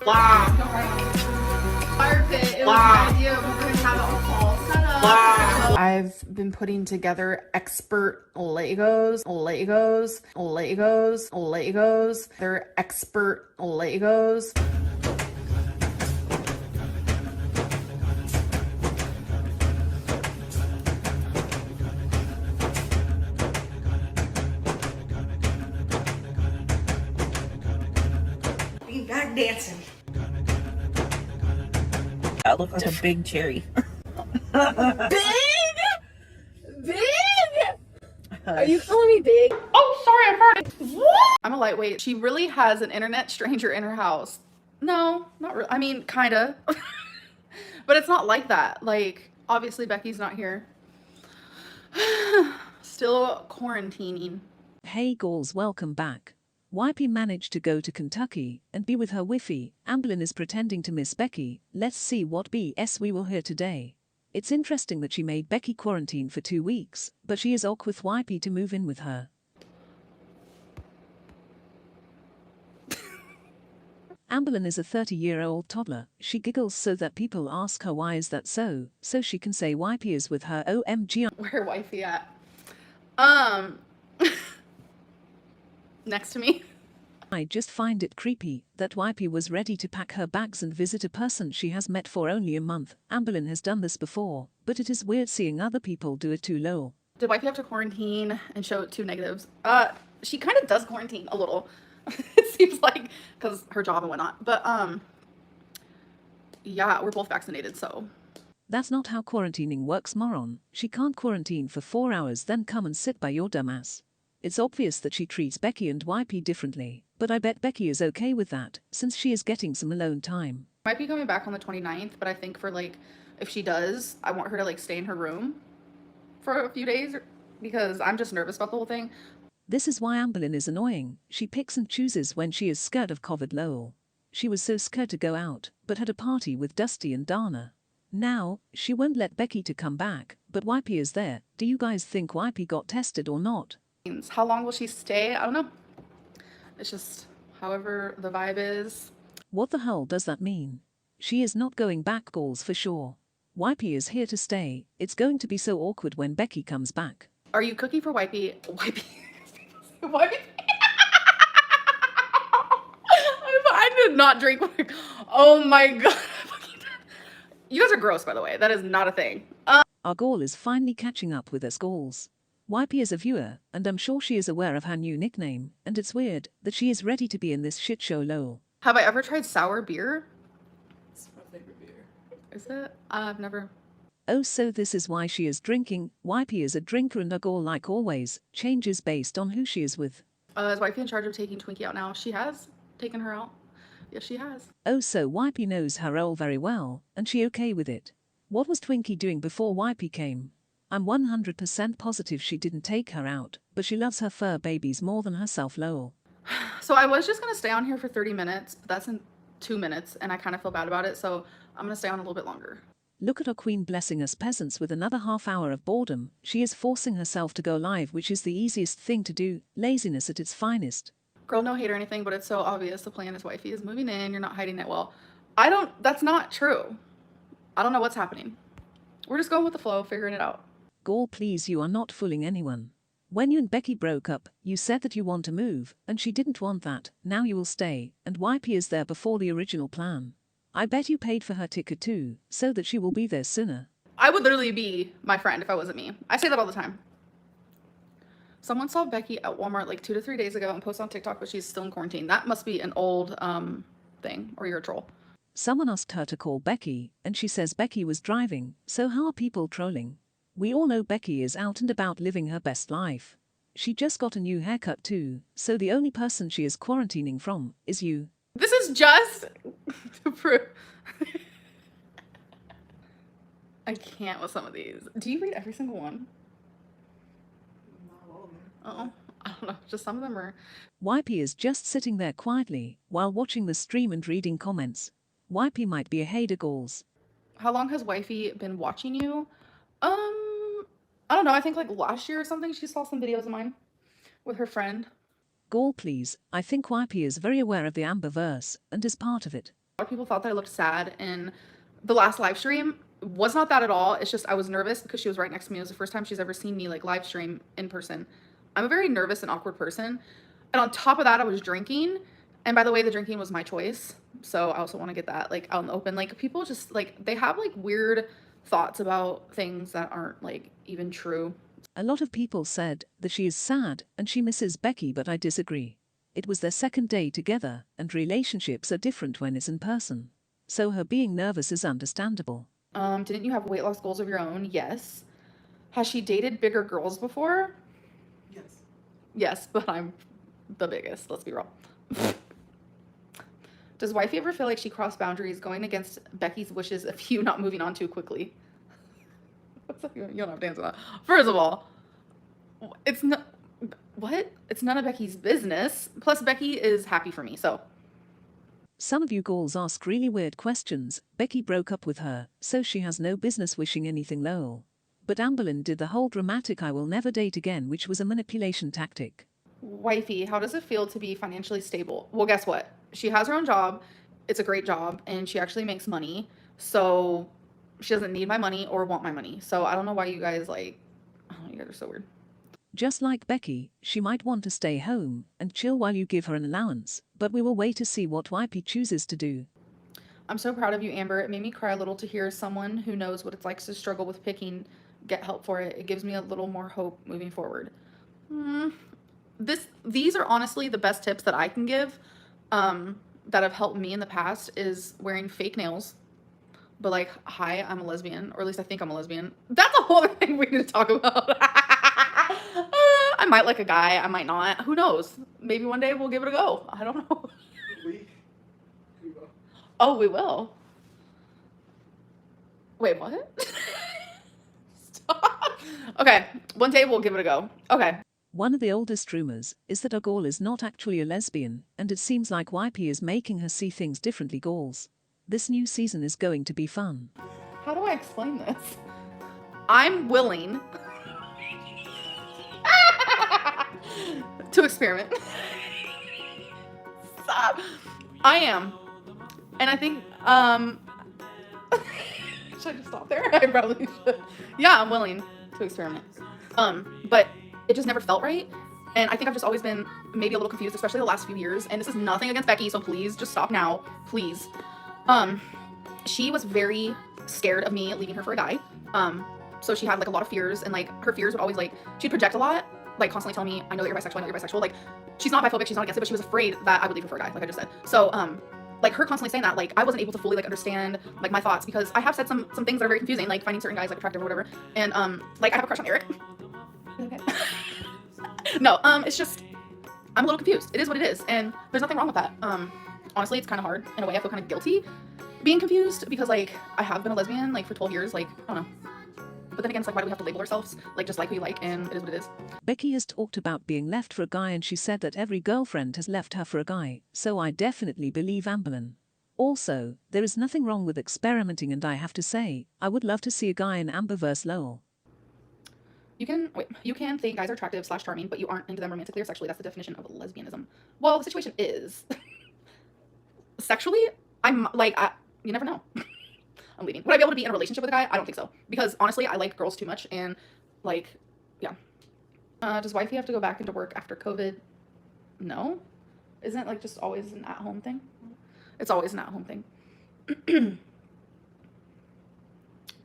Wow. Fire pit. It was an idea. We're going to have a whole setup. Wow. I've been putting together expert Legos. They're expert Legos. Be back dancing. I look like a big cherry. Big? Are you calling me big? Oh, sorry, I farted. What? I'm a lightweight. She really has an internet stranger in her house. No, not really. I mean, kinda. But it's not like that. Like, obviously Becky's not here. Still quarantining. Hey girls, welcome back. Wipey managed to go to Kentucky and be with her wifey. Amberlynn is pretending to miss Becky. Let's see what BS we will hear today. It's interesting that she made Becky quarantine for 2 weeks, but she is awkward with Wipey to move in with her. Amberlynn is a 30-year-old toddler. She giggles so that people ask her why is that so she can say Wipey is with her. OMG. Where wifey at? Next to me. I just find it creepy that Wipey was ready to pack her bags and visit a person she has met for only a month. Amberlynn has done this before, but it is weird seeing other people do it too. Lol. Did wifey have to quarantine and show 2 negatives? She kind of does quarantine a little. It seems like, because her job and whatnot. But, yeah, we're both vaccinated, so. That's not how quarantining works, moron. She can't quarantine for 4 hours then come and sit by your dumbass. It's obvious that she treats Becky and Wipey differently, but I bet Becky is okay with that, since she is getting some alone time. Might be coming back on the 29th, but I think for, like, if she does, I want her to, like, stay in her room for a few days, because I'm just nervous about the whole thing. This is why Amberlynn is annoying. She picks and chooses when she is scared of COVID. Lol. She was so scared to go out, but had a party with Dusty and Dana. Now, she won't let Becky to come back, but Wipey is there. Do you guys think Wipey got tested or not? How long will she stay? I don't know. It's just however the vibe is. What the hell does that mean? She is not going back, goals for sure. Wipey is here to stay. It's going to be so awkward when Becky comes back. Are you cooking for Wipey? Wipey? Wipey? I did not drink. Oh my god. You guys are gross, by the way. That is not a thing. Our goal is finally catching up with us goals. Wipey is a viewer, and I'm sure she is aware of her new nickname, and it's weird that she is ready to be in this shit show. Lol. Have I ever tried sour beer? It's my favorite beer. Is it? I've never. Oh, so this is why she is drinking. Wipey is a drinker and a goal like always, changes based on who she is with. Is Wifey in charge of taking Twinkie out now? She has taken her out. Yes, she has. Oh, so Wipey knows her role very well, and she okay with it. What was Twinkie doing before Wipey came? I'm 100% positive she didn't take her out, but she loves her fur babies more than herself. Lol. So I was just gonna stay on here for 30 minutes, but that's in 2 minutes, and I kind of feel bad about it, so I'm gonna stay on a little bit longer. Look at our queen blessing us peasants with another half hour of boredom. She is forcing herself to go live, which is the easiest thing to do. Laziness at its finest. Girl, no hate or anything, but it's so obvious the plan is Wifey is moving in. You're not hiding it well. That's not true. I don't know what's happening. We're just going with the flow, figuring it out. Gall, please, you are not fooling anyone. When you and Becky broke up, you said that you want to move, and she didn't want that. Now you will stay, and Wipey is there before the original plan. I bet you paid for her ticket too, so that she will be there sooner. I would literally be my friend if I wasn't me. I say that all the time. Someone saw Becky at Walmart like 2 to 3 days ago and posted on TikTok, but she's still in quarantine. That must be an old thing, or you're a troll. Someone asked her to call Becky, and she says Becky was driving, so how are people trolling? We all know Becky is out and about living her best life. She just got a new haircut too, so the only person she is quarantining from is you. This is just to prove. I can't with some of these. Do you read every single one? Not all of them. Oh, I don't know. Just some of them are. Wipey is just sitting there quietly while watching the stream and reading comments. Wipey might be a hater goals. How long has Wifey been watching you? I don't know. I think like last year or something, she saw some videos of mine with her friend. Goal please, I think Wipey is very aware of the Amberverse and is part of it. A lot of people thought that I looked sad in the last live stream. Was not that at all. It's just I was nervous because she was right next to me. It was the first time she's ever seen me like live stream in person. I'm a very nervous and awkward person. And on top of that, I was drinking. And by the way, the drinking was my choice. So I also want to get that like out in the open. Like people just like, they have like weird thoughts about things that aren't like even true. A lot of people said that she is sad and she misses Becky, but I disagree. It was their second day together and relationships are different when it's in person. So her being nervous is understandable. Didn't you have weight loss goals of your own? Yes. Has she dated bigger girls before? Yes. Yes, but I'm the biggest, let's be real. Does wifey ever feel like she crossed boundaries going against Becky's wishes of you not moving on too quickly? You don't have to answer that. First of all, it's not, what? It's none of Becky's business. Plus, Becky is happy for me, so. Some of you girls ask really weird questions. Becky broke up with her, so she has no business wishing anything lol. But Amberlynn did the whole dramatic I will never date again, which was a manipulation tactic. Wifey, how does it feel to be financially stable? Well, guess what? She has her own job. It's a great job, and she actually makes money. So she doesn't need my money or want my money. So I don't know why you guys like, oh, you guys are so weird. Just like Becky, she might want to stay home and chill while you give her an allowance, but we will wait to see what Wipey chooses to do. I'm so proud of you, Amber. It made me cry a little to hear someone who knows what it's like to struggle with picking get help for it. It gives me a little more hope moving forward. These are honestly the best tips that I can give that have helped me in the past is wearing fake nails. But like, hi, I'm a lesbian, or at least I think I'm a lesbian. That's a whole other thing we need to talk about. I might like a guy, I might not. Who knows? Maybe one day we'll give it a go. I don't know. We will. Oh, we will. Wait, what? Stop. Okay, one day we'll give it a go. Okay. One of the oldest rumors is that our Gaul is not actually a lesbian, and it seems like Wipey is making her see things differently. Gauls. This new season is going to be fun. How do I explain this? I'm willing to experiment. Stop. I am. And I think, should I just stop there? I probably should. Yeah, I'm willing to experiment. But it just never felt right. And I think I've just always been maybe a little confused, especially the last few years. And this is nothing against Becky, so please just stop now, please. She was very scared of me leaving her for a guy. So she had like a lot of fears, and like her fears would always like, she'd project a lot, like constantly tell me, I know that you're bisexual, I know you're bisexual. Like, she's not biphobic, she's not against it, but she was afraid that I would leave her for a guy, like I just said. So, like her constantly saying that, like I wasn't able to fully like understand like my thoughts, because I have said some things that are very confusing, like finding certain guys like attractive or whatever. And like I have a crush on Eric. Okay. No, it's just, I'm a little confused. It is what it is, and there's nothing wrong with that. Honestly, it's kind of hard in a way. I feel kind of guilty being confused because like I have been a lesbian like for 12 years, like I don't know. But then again, it's like, why do we have to label ourselves like just like who you like, and it is what it is. Becky has talked about being left for a guy, and she said that every girlfriend has left her for a guy, so I definitely believe Amberlynn. Also, there is nothing wrong with experimenting, and I have to say, I would love to see a guy in Amberverse lol. You can think guys are attractive / charming, but you aren't into them romantically or sexually. That's the definition of lesbianism. Well, the situation is sexually, I'm like, you never know. I'm leaving. Would I be able to be in a relationship with a guy? I don't think so. Because honestly, I like girls too much, and like, yeah. Does wifey have to go back into work after COVID? No. Isn't it like just always an at-home thing? It's always an at-home thing.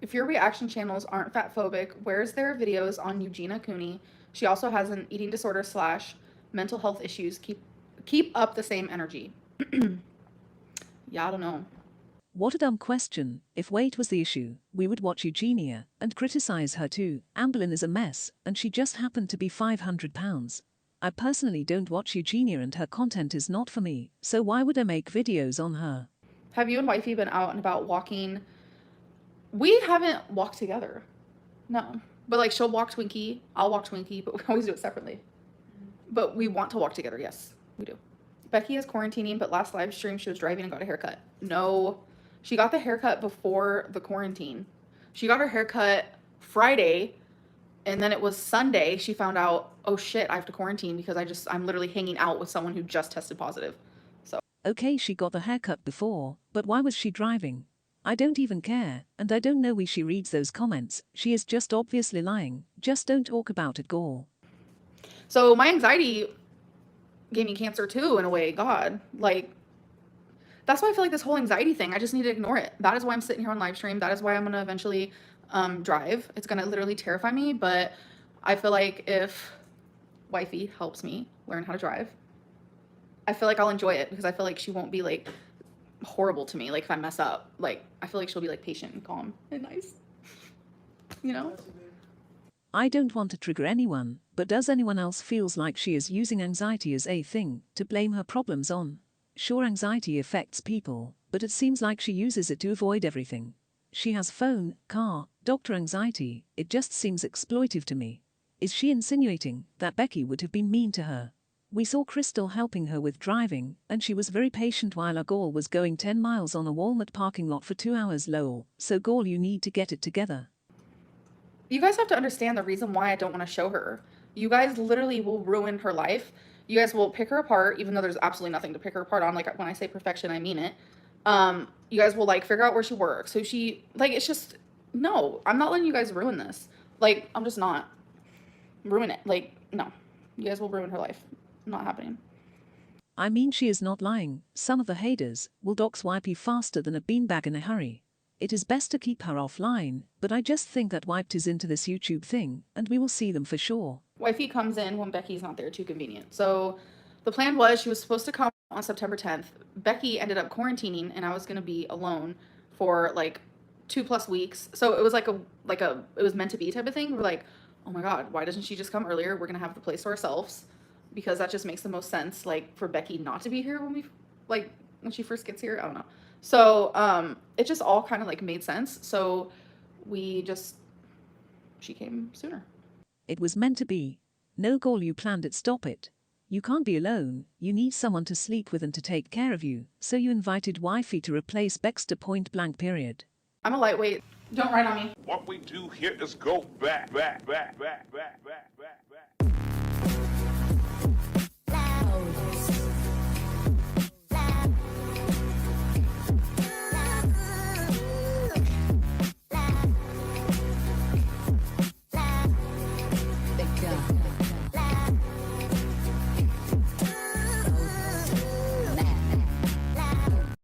If your reaction channels aren't fatphobic, where's their videos on Eugenia Cooney? She also has an eating disorder / mental health issues. Keep up the same energy. Yeah, I don't know. What a dumb question. If weight was the issue, we would watch Eugenia and criticize her too. Amberlynn is a mess, and she just happened to be 500 pounds. I personally don't watch Eugenia, and her content is not for me, so why would I make videos on her? Have you and wifey been out and about walking? We haven't walked together. No. But like, she'll walk Twinkie, I'll walk Twinkie, but we always do it separately. But we want to walk together, yes, we do. Becky is quarantining, but last live stream she was driving and got a haircut. No. She got the haircut before the quarantine. She got her haircut Friday, and then it was Sunday she found out oh shit, I have to quarantine because I'm literally hanging out with someone who just tested positive. So Okay, she got the haircut before, but why was she driving? I don't even care, and I don't know why she reads those comments. She is just obviously lying. Just don't talk about it, Gaul. so my anxiety gave me cancer too, in a way. God, like, that's why I feel like this whole anxiety thing, I just need to ignore it. That is why I'm sitting here on live stream. That is why I'm gonna eventually drive. It's gonna literally terrify me, but I feel like if wifey helps me learn how to drive, I feel like I'll enjoy it because I feel like she won't be like horrible to me. Like if I mess up, like I feel like she'll be like patient and calm and nice, you know? I don't want to trigger anyone, but does anyone else feels like she is using anxiety as a thing to blame her problems on? Sure, anxiety affects people, but it seems like she uses it to avoid everything. She has phone, car, doctor anxiety. It just seems exploitive to me. Is she insinuating that Becky would have been mean to her? We saw Crystal helping her with driving, and she was very patient while our Gaul was going 10 miles on a Walmart parking lot for 2 hours. Lol. So Gaul, you need to get it together. You guys have to understand the reason why I don't want to show her. You guys literally will ruin her life. You guys will pick her apart, even though there's absolutely nothing to pick her apart on. Like when I say perfection, I mean it. You guys will like figure out where she works. So she, like, it's just, no, I'm not letting you guys ruin this. Like, I'm just not. Ruin it. Like, no. You guys will ruin her life. Not happening. I mean, she is not lying. Some of the haters will dox Wipey faster than a beanbag in a hurry. It is best to keep her offline, but I just think that Wiped is into this YouTube thing, and we will see them for sure. Wifey comes in when Becky's not there, too convenient. So the plan was she was supposed to come on September 10th. Becky ended up quarantining, and I was going to be alone for like 2+ weeks. So it was like it was meant to be type of thing. We're like, oh my God, why doesn't she just come earlier? We're going to have the place to ourselves because that just makes the most sense. Like for Becky not to be here when she first gets here. I don't know. So it just all kind of like made sense. So she came sooner. It was meant to be. No Gaul, you planned it, stop it. You can't be alone, you need someone to sleep with and to take care of you, so you invited Wifey to replace Baxter, point blank period. I'm a lightweight. Don't write on me. What we do here is go back.